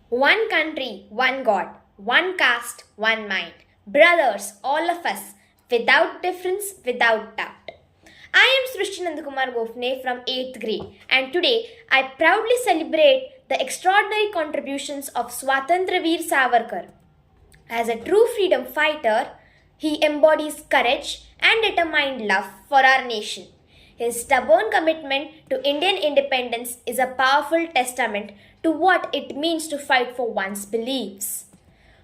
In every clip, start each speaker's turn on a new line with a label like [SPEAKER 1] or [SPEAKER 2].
[SPEAKER 1] One country, one God, one caste, one mind. Brothers, all of us, without difference, without doubt. I am Srishti Nandakumar Gofne from 8th grade, and today I proudly celebrate the extraordinary contributions of Swatantraveer Savarkar. As a true freedom fighter, he embodies courage and determined love for our nation. His stubborn commitment to Indian independence is a powerful testament to what it means to fight for one's beliefs.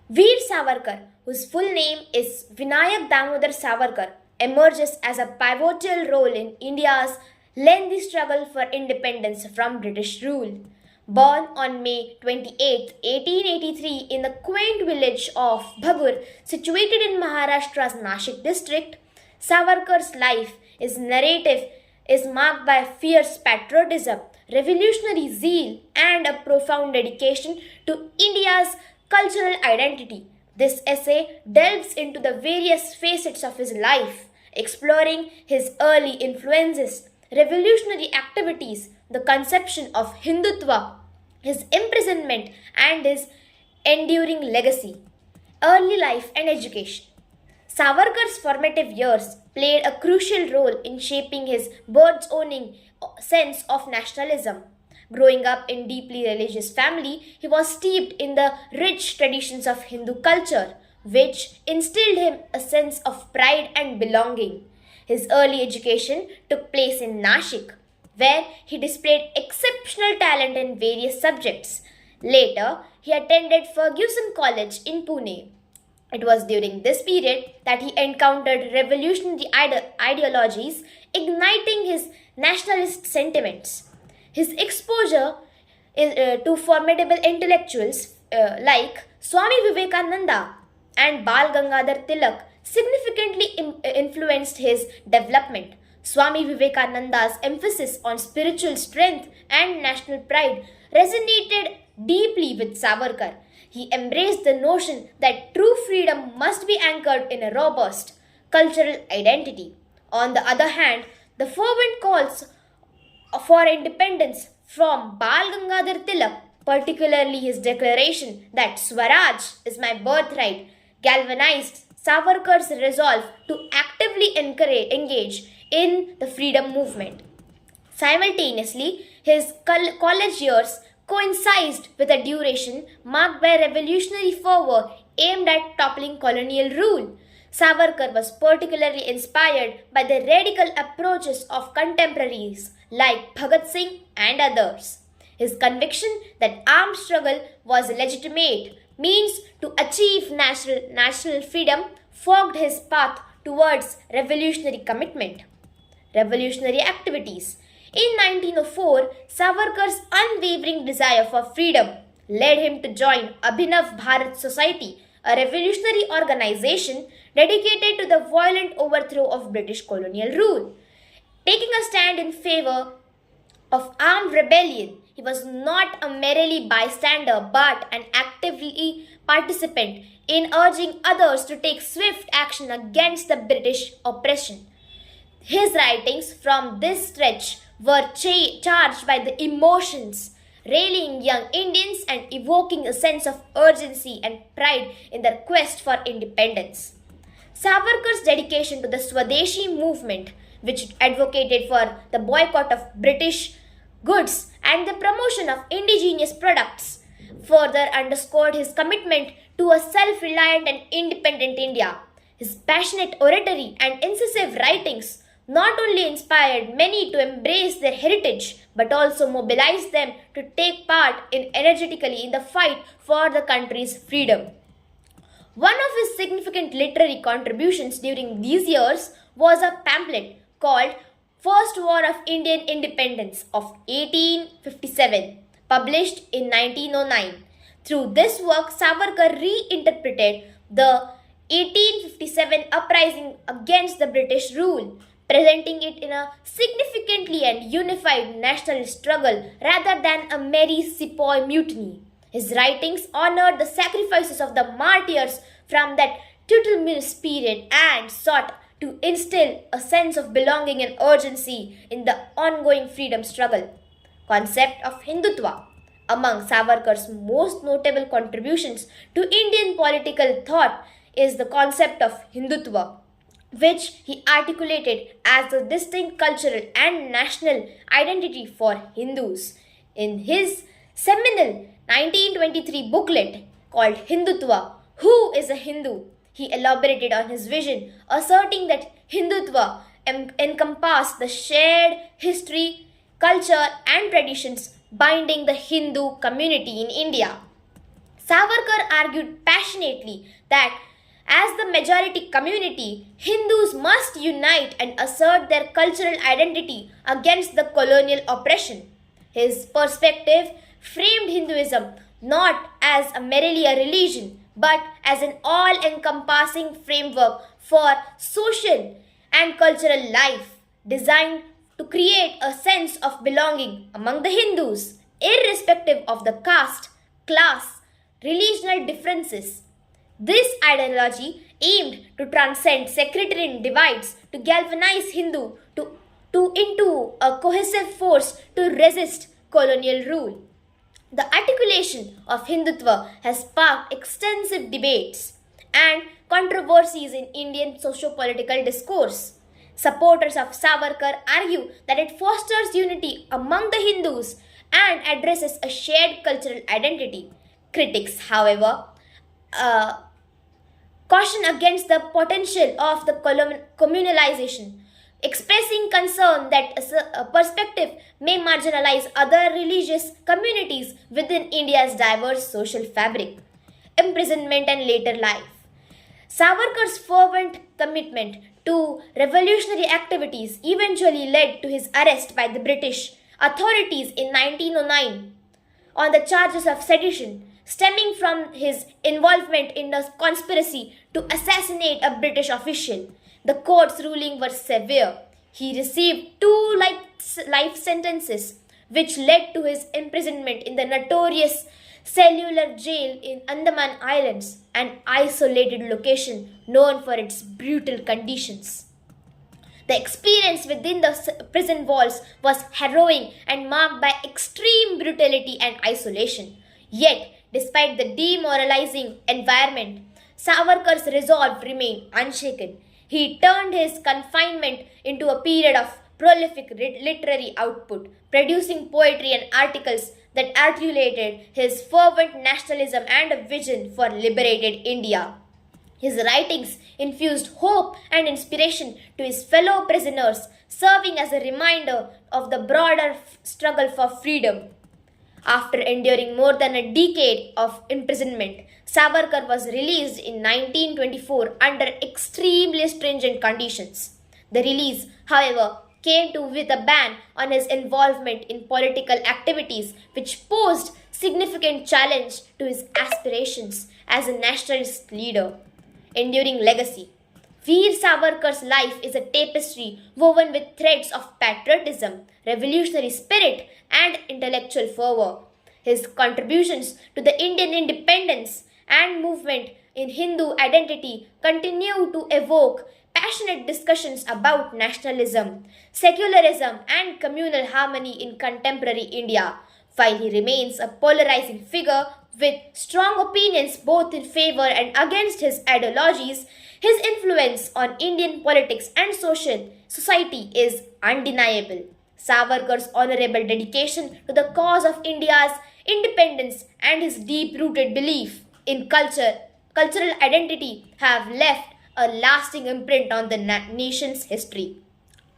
[SPEAKER 1] Veer Savarkar, whose full name is Vinayak Damodar Savarkar, emerges as a pivotal role in India's lengthy struggle for independence from British rule. Born on May 28, 1883, in the quaint village of Bhagur, situated in Maharashtra's Nashik district, Savarkar's life, his narrative, is marked by fierce patriotism, revolutionary zeal, and a profound dedication to India's cultural identity. This essay delves into the various facets of his life, exploring his early influences, revolutionary activities, the conception of Hindutva, his imprisonment, and his enduring legacy. Early life and education. Savarkar's formative years played a crucial role in shaping his bird's owning sense of nationalism. Growing up in deeply religious family, he was steeped in the rich traditions of Hindu culture, which instilled him a sense of pride and belonging. His early education took place in Nashik, where he displayed exceptional talent in various subjects. Later, he attended Fergusson College in Pune. It was during this period that he encountered revolutionary ideologies, igniting his nationalist sentiments. His exposure to formidable intellectuals like Swami Vivekananda and Bal Gangadhar Tilak significantly influenced his development. Swami Vivekananda's emphasis on spiritual strength and national pride resonated deeply with Savarkar. He embraced the notion that true freedom must be anchored in a robust cultural identity. On the other hand, the fervent calls for independence from Bal Gangadhar Tilak, particularly his declaration that Swaraj is my birthright, galvanized Savarkar's resolve to actively engage in the freedom movement. Simultaneously, his college years coincided with a duration marked by revolutionary fervor aimed at toppling colonial rule. Savarkar was particularly inspired by the radical approaches of contemporaries like Bhagat Singh and others. His conviction that armed struggle was a legitimate means to achieve national freedom forged his path towards revolutionary commitment. Revolutionary activities. In 1904, Savarkar's unwavering desire for freedom led him to join Abhinav Bharat Society, a revolutionary organization dedicated to the violent overthrow of British colonial rule. Taking a stand in favor of armed rebellion, he was not a merely bystander but an actively participant in urging others to take swift action against the British oppression. His writings from this stretch were charged by the emotions, rallying young Indians and evoking a sense of urgency and pride in their quest for independence. Savarkar's dedication to the Swadeshi movement, which advocated for the boycott of British goods and the promotion of indigenous products, further underscored his commitment to a self reliant and independent India. His passionate oratory and incisive writings not only inspired many to embrace their heritage but also mobilized them to take part energetically in the fight for the country's freedom. One of his significant literary contributions during these years was a pamphlet called First War of Indian Independence of 1857, published in 1909. Through this work, Savarkar reinterpreted the 1857 uprising against the British rule, presenting it in a significantly and unified national struggle rather than a merry sepoy mutiny. His writings honored the sacrifices of the martyrs from that tutelary period and sought to instill a sense of belonging and urgency in the ongoing freedom struggle. Concept of Hindutva. Among Savarkar's most notable contributions to Indian political thought is the concept of Hindutva, which he articulated as a distinct cultural and national identity for Hindus. In his seminal 1923 booklet called Hindutva, Who is a Hindu? He elaborated on his vision, asserting that Hindutva encompassed the shared history, culture, and traditions binding the Hindu community in India. Savarkar argued passionately that as the majority community, Hindus must unite and assert their cultural identity against the colonial oppression. His perspective framed Hinduism not as merely a religion but as an all encompassing framework for social and cultural life designed to create a sense of belonging among the Hindus, irrespective of the caste, class, religional differences. This ideology aimed to transcend sectarian divides to galvanize into a cohesive force to resist colonial rule. The articulation of Hindutva has sparked extensive debates and controversies in Indian socio-political discourse. Supporters of Savarkar argue that it fosters unity among the Hindus and addresses a shared cultural identity. Critics, however, uh, caution against the potential of the communalization, expressing concern that a perspective may marginalize other religious communities within India's diverse social fabric. Imprisonment and later life. Savarkar's fervent commitment to revolutionary activities eventually led to his arrest by the British authorities in 1909 on the charges of sedition, stemming from his involvement in a conspiracy to assassinate a British official. The court's ruling was severe. He received two life sentences, which led to his imprisonment in the notorious cellular jail in Andaman Islands, an isolated location known for its brutal conditions. The experience within the prison walls was harrowing and marked by extreme brutality and isolation. Yet, despite the demoralizing environment, Savarkar's resolve remained unshaken. He turned his confinement into a period of prolific literary output, producing poetry and articles that articulated his fervent nationalism and a vision for liberated India. His writings infused hope and inspiration to his fellow prisoners, serving as a reminder of the broader struggle for freedom. After enduring more than a decade of imprisonment, Savarkar was released in 1924 under extremely stringent conditions. The release, however, came to with a ban on his involvement in political activities, which posed significant challenge to his aspirations as a nationalist leader. Enduring legacy. Veer Savarkar's life is a tapestry woven with threads of patriotism, revolutionary spirit, and intellectual fervor. His contributions to the Indian independence and movement in Hindu identity continue to evoke passionate discussions about nationalism, secularism, and communal harmony in contemporary India. While he remains a polarizing figure with strong opinions both in favor and against his ideologies, his influence on Indian politics and society is undeniable. Savarkar's honorable dedication to the cause of India's independence and his deep-rooted belief in cultural identity have left a lasting imprint on the nation's history.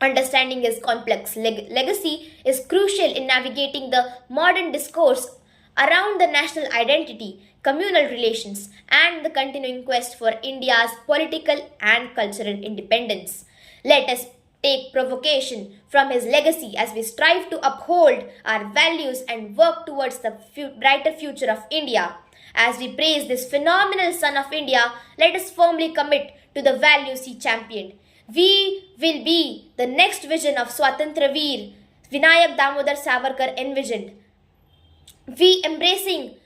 [SPEAKER 1] Understanding his complex legacy is crucial in navigating the modern discourse around the national identity, communal relations, and the continuing quest for India's political and cultural independence. Let us take provocation from his legacy as we strive to uphold our values and work towards the brighter future of India. As we praise this phenomenal son of India, let us firmly commit to the values he championed. We will be the next vision of Swatantra Veer Vinayak Damodar Savarkar envisioned. We embracing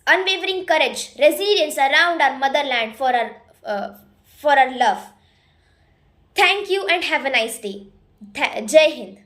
[SPEAKER 1] unwavering courage, resilience around our motherland for our love. Thank you and have a nice day. Jai Hind.